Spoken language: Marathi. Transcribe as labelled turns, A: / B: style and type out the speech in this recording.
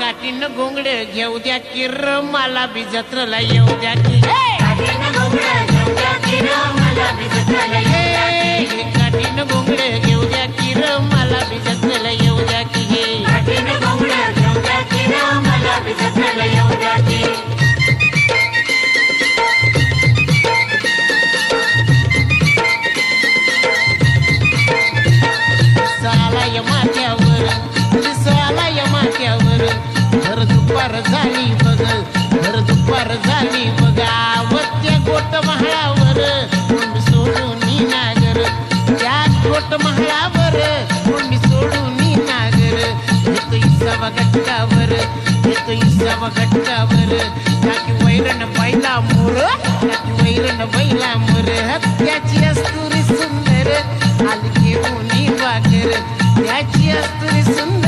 A: काठीनं घोंगड घेऊ द्या किर मला बी जत्रला येऊ द्या की
B: काठीनं घोंगडं घेऊ द्या किर मला बी जत्राला येऊ द्या की.
A: काठीनं घोंगड घेऊ द्या किर मला बी जत्रला येऊ द्या की
B: काठीनं घोंगडं घेऊ द्या किर मला बी जत्राला येऊ द्या की.
A: सालाय माथ्यावर सालाय माथ्यावर भर दुपार झाली बघ भर दुपार झाली बघा वत्या गोट महाळावर कोणी सोडून नागर त्या गोट महाळावर कोणी सोडून नागर येतो इसावा गटकावर येतो इसावा गटकावर टाकी वैरण बैला मोर टाकी वैरण बैला मोर त्याची अस्तुरी सुंदर आली घेऊन वागर त्याची अस्तुरी सुंदर